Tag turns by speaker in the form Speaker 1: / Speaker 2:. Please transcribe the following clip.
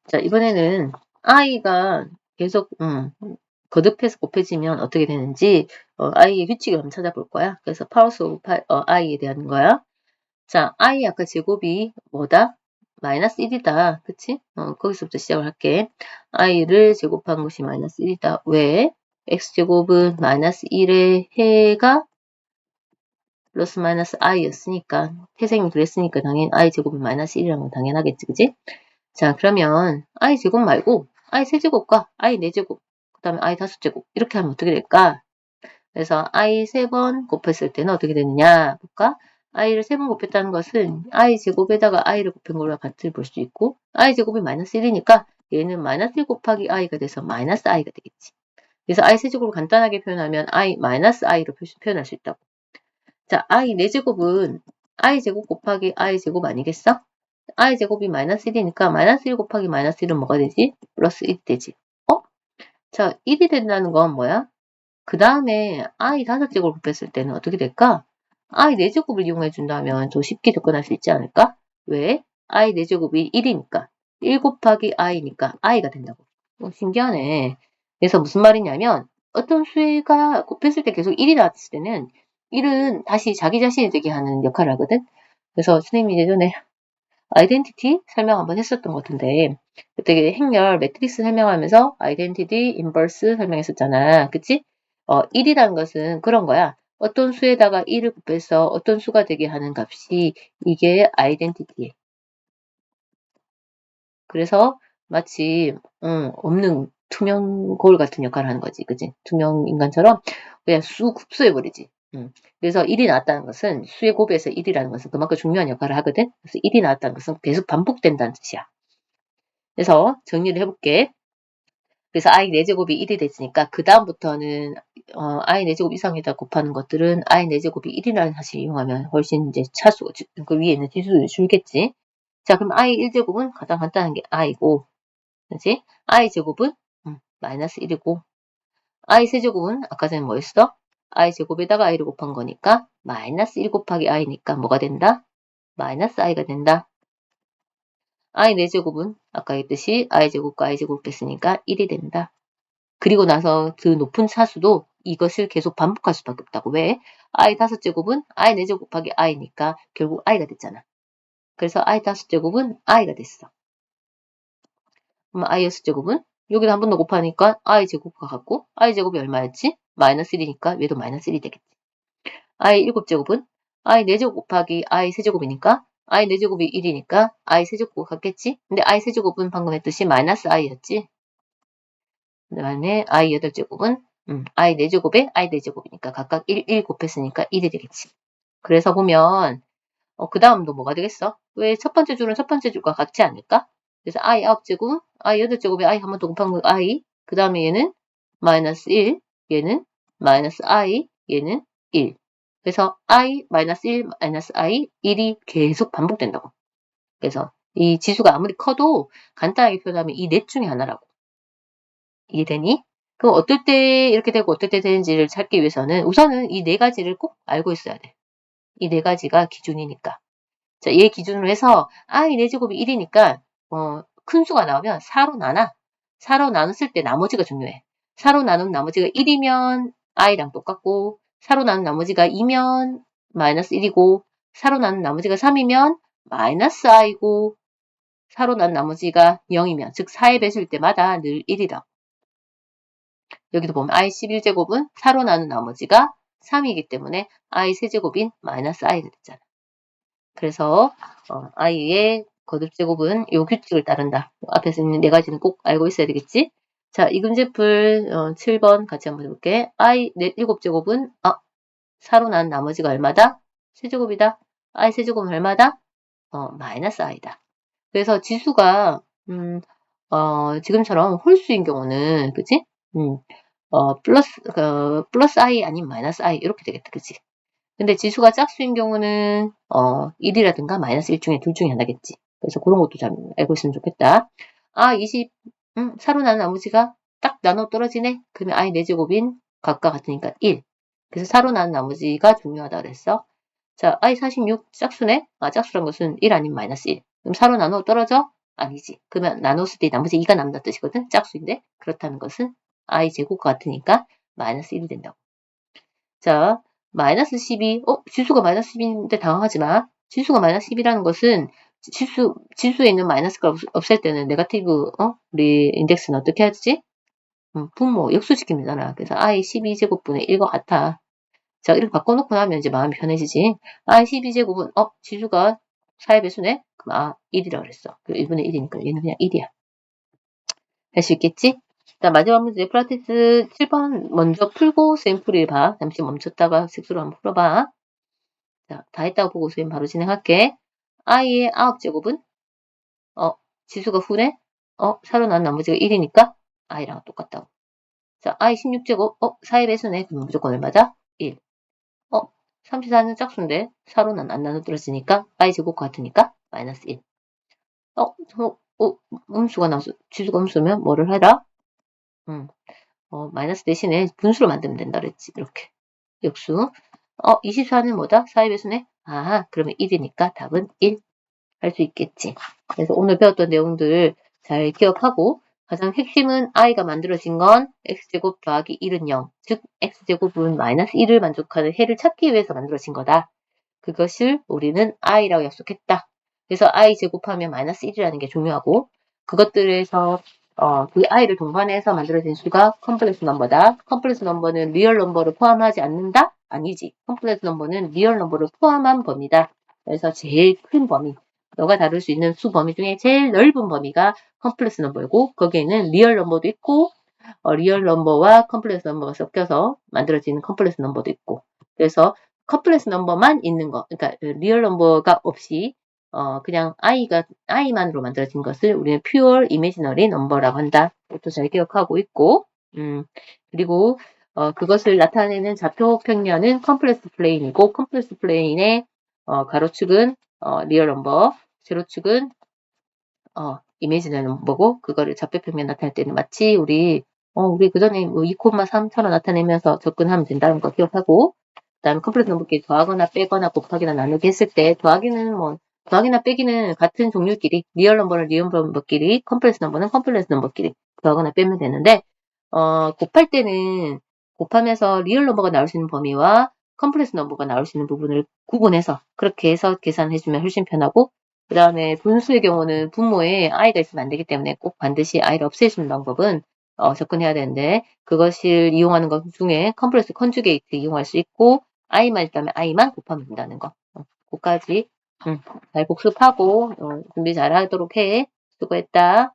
Speaker 1: 자, 이번에는, i가 계속, 거듭해서 곱해지면 어떻게 되는지, i의 규칙을 한번 찾아볼 거야. 그래서 powers of i에 대한 거야. 자, i 아까 제곱이 뭐다? 마이너스 1이다. 그치? 거기서부터 시작을 할게. i를 제곱한 것이 마이너스 1이다. 왜? x제곱은 마이너스 1의 해가 플러스 마이너스 i였으니까, 태생이 그랬으니까 당연히 i제곱이 마이너스 1이라는 건 당연하겠지. 그치? 자, 그러면 i 제곱 말고 i 세제곱과 i 네제곱, 그 다음에 i 다섯제곱 이렇게 하면 어떻게 될까? 그래서 i 세 번 곱했을 때는 어떻게 되느냐 볼까? i를 세 번 곱했다는 것은 i 제곱에다가 i를 곱한 걸로 같이 볼 수 있고 i 제곱이 마이너스 1이니까 얘는 마이너스 1 곱하기 i가 돼서 마이너스 i가 되겠지. 그래서 i 세제곱을 간단하게 표현하면 i 마이너스 i로 표현할 수 있다고. 자, i 네제곱은 i 제곱 곱하기 i 제곱 아니겠어? i 제곱이 마이너스 1이니까 마이너스 1 곱하기 마이너스 1은 뭐가 되지? 플러스 1 되지. 자, 1이 된다는 건 뭐야? 그 다음에 i 다섯 제곱을 곱했을 때는 어떻게 될까? i 네 제곱을 이용해 준다면 더 쉽게 접근할 수 있지 않을까? 왜? i 네 제곱이 1이니까 1 곱하기 i니까 i가 된다고. 신기하네. 그래서 무슨 말이냐면 어떤 수가 곱했을 때 계속 1이 나왔을 때는 1은 다시 자기 자신이 되게 하는 역할을 하거든. 그래서 선생님이 예전에 아이덴티티 설명 한번 했었던 것 같은데 그때 행렬 매트릭스 설명하면서 아이덴티티 인버스 설명했었잖아. 그치? 1이라는 것은 그런 거야. 어떤 수에다가 1을 곱해서 어떤 수가 되게 하는 값이 이게 아이덴티티. 그래서 마치 없는 투명 거울 같은 역할을 하는 거지. 그치? 투명 인간처럼 그냥 쑥 흡수해버리지. 그래서 1이 나왔다는 것은 수의 곱에서 1이라는 것은 그만큼 중요한 역할을 하거든. 그래서 1이 나왔다는 것은 계속 반복된다는 뜻이야. 그래서 정리를 해볼게. 그래서 i 4제곱이 1이 됐으니까 그 다음부터는 i 4제곱 이상에다 곱하는 것들은 i 4제곱이 1이라는 사실을 이용하면 훨씬 이제 차수, 그 위에 있는 지수를 줄겠지. 자, 그럼 i 1제곱은 가장 간단한 게 i고, 그지? i 제곱은 마이너스 1이고, i 세제곱은 아까 전에 뭐였어? i 제곱에다가 i를 곱한 거니까 마이너스 1 곱하기 i니까 뭐가 된다? 마이너스 i가 된다. i 4제곱은 아까 했듯이 i제곱과 i제곱 했으니까 1이 된다. 그리고 나서 그 높은 차수도 이것을 계속 반복할 수밖에 없다고. 왜? i 5제곱은 i 4제곱 곱하기 i니까 결국 i가 됐잖아. 그래서 i 5제곱은 i가 됐어. 그럼 i 6제곱은 여기다 한 번 더 곱하니까 i 제곱과 같고 i 제곱이 얼마였지? 마이너스 1이니까 얘도 마이너스 1이 되겠지. i 7제곱은 i 4제곱 곱하기 i 세제곱이니까 i 4제곱이 1이니까 i 세제곱과 같겠지? 근데 i 세제곱은 방금 했듯이 마이너스 i였지? 그 다음에 i 8제곱은 i 4제곱에 i 4제곱이니까 각각 1 곱했으니까 1이 되겠지. 그래서 보면 그 다음도 뭐가 되겠어? 왜 첫 번째 줄은 첫 번째 줄과 같지 않을까? 그래서 i 9제곱, i 8제곱에 i 한 번 더 곱한 거 i, 그 다음에 얘는 마이너스 1, 얘는 마이너스 i, 얘는 1. 그래서 i, 마이너스 1, 마이너스 i, 1이 계속 반복된다고. 그래서 이 지수가 아무리 커도 간단하게 표현하면 이 넷 중에 하나라고. 이해되니? 그럼 어떨 때 이렇게 되고 어떨 때 되는지를 찾기 위해서는 우선은 이 네 가지를 꼭 알고 있어야 돼. 이 네 가지가 기준이니까. 자, 얘 기준으로 해서 i 4제곱이 1이니까 큰 수가 나오면 4로 나눠. 4로 나눴을 때 나머지가 중요해. 4로 나눈 나머지가 1이면 i랑 똑같고 4로 나눈 나머지가 2면 마이너스 1이고 4로 나눈 나머지가 3이면 마이너스 i고 4로 나눈 나머지가 0이면 즉 4의 배수일 때마다 늘 1이다. 여기도 보면 i 11제곱은 4로 나눈 나머지가 3이기 때문에 i 세제곱인 마이너스 i가 됐잖아. 그래서 i의 거듭제곱은 이 규칙을 따른다. 앞에서 있는 네 가지는 꼭 알고 있어야 되겠지? 자, 이근제풀 7번 같이 한번 해볼게. i 7제곱은 4로 나눈 나머지가 얼마다? 세제곱이다. i 세제곱은 얼마다? 마이너스 i다. 그래서 지수가 지금처럼 홀수인 경우는 그치? 플러스 i 아니면 마이너스 i 이렇게 되겠다. 그치? 근데 지수가 짝수인 경우는 1이라든가 마이너스 1 중에 둘 중에 하나겠지. 그래서 그런 것도 잘 알고 있으면 좋겠다. 20, 4로 나눈 나머지가 딱 나눠 떨어지네? 그러면 i 4제곱인 각각 같으니까 1. 그래서 4로 나눈 나머지가 중요하다 그랬어. 자, I46 짝수네? 아, 짝수란 것은 1 아니면 마이너스 1. 그럼 4로 나누어 떨어져? 아니지. 그러면 나눴을 때 나머지 2가 남는다 뜻이거든? 짝수인데? 그렇다는 것은 I 제곱 같으니까 마이너스 1이 된다고. 자, 마이너스 12. 지수가 마이너스 10인데 당황하지 마. 지수가 마이너스 10이라는 것은 지수에 있는 마이너스가 없을 때는 네거티브, 우리 인덱스는 어떻게 하지? 분모, 역수시키면 되잖아. 그래서 I12제곱분의 1과 같아. 자, 이렇게 바꿔놓고 나면 이제 마음이 편해지지. I12제곱은, 지수가 4의 배수네? 그럼 1이라고 그랬어. 1분의 1이니까 얘는 그냥 1이야. 할 수 있겠지? 자, 마지막 문제, 프라티스 7번 먼저 풀고 샘플을 봐. 잠시 멈췄다가 색수로 한번 풀어봐. 자, 다 했다고 보고 선생님 바로 진행할게. I의 9제곱은? 지수가 후네? 4로 나눈 나머지가 1이니까 I랑 똑같다고. 자, I 16제곱, 4의 배수네. 그럼 무조건 얼마다? 1. 34는 짝수인데 4로는 안 나눠떨어지니까 i제곱 같으니까 마이너스 1. 음수가 나와서 지수가 음수면 뭐를 해라? 마이너스 대신에 분수로 만들면 된다 그랬지. 이렇게. 역수. 24는 뭐다? 4의 배수네? 그러면 1이니까 답은 1. 할 수 있겠지. 그래서 오늘 배웠던 내용들 잘 기억하고 가장 핵심은 i가 만들어진 건 x제곱 더하기 1은 0. 즉 x제곱은 마이너스 1을 만족하는 해를 찾기 위해서 만들어진 거다. 그것을 우리는 i라고 약속했다. 그래서 i 제곱하면 마이너스 1이라는 게 중요하고 그것들에서 그 i를 동반해서 만들어진 수가 컴플렉스 넘버다. 컴플렉스 넘버는 리얼 넘버를 포함하지 않는다? 아니지. 컴플렉스 넘버는 리얼 넘버를 포함한 범위다. 그래서 제일 큰 범위, 너가 다룰 수 있는 수 범위 중에 제일 넓은 범위가 컴플렉스 넘버이고 거기에는 리얼 넘버도 있고 리얼 넘버와 컴플렉스 넘버가 섞여서 만들어지는 컴플렉스 넘버도 있고 그래서 컴플렉스 넘버만 있는 거, 그러니까 리얼 넘버가 없이 그냥 i만으로 만들어진 것을 우리는 pure imaginary number라고 한다. 이것도 잘 기억하고 있고, 그리고 그것을 나타내는 좌표 평면은 컴플렉스 플레인이고 컴플렉스 플레인의 가로축은 리얼 넘버, 세로축은 이미지너리 넘버고 그거를 좌표 평면 나타낼 때는 마치 우리 그전에 2,3처럼 나타내면서 접근하면 된다는 거 기억하고 그 다음에 컴플렉스 넘버끼리 더하거나 빼거나 곱하기나 나누기 했을 때 더하기나 빼기는 같은 종류끼리 리얼 넘버는 리얼 넘버끼리 컴플렉스 넘버는 컴플렉스 넘버끼리 더하거나 빼면 되는데 곱할 때는 곱하면서 리얼 넘버가 나올 수 있는 범위와 컴플렉스 넘버가 나올 수 있는 부분을 구분해서 그렇게 해서 계산해주면 훨씬 편하고 그 다음에 분수의 경우는 분모에 i가 있으면 안 되기 때문에 꼭 반드시 i를 없애주는 방법은 접근해야 되는데 그것을 이용하는 것 중에 컴플렉스 컨주게이트 이용할 수 있고 i만 있다면 i만 곱하면 된다는 거. 그까지 잘 복습하고 준비 잘 하도록 해. 수고했다.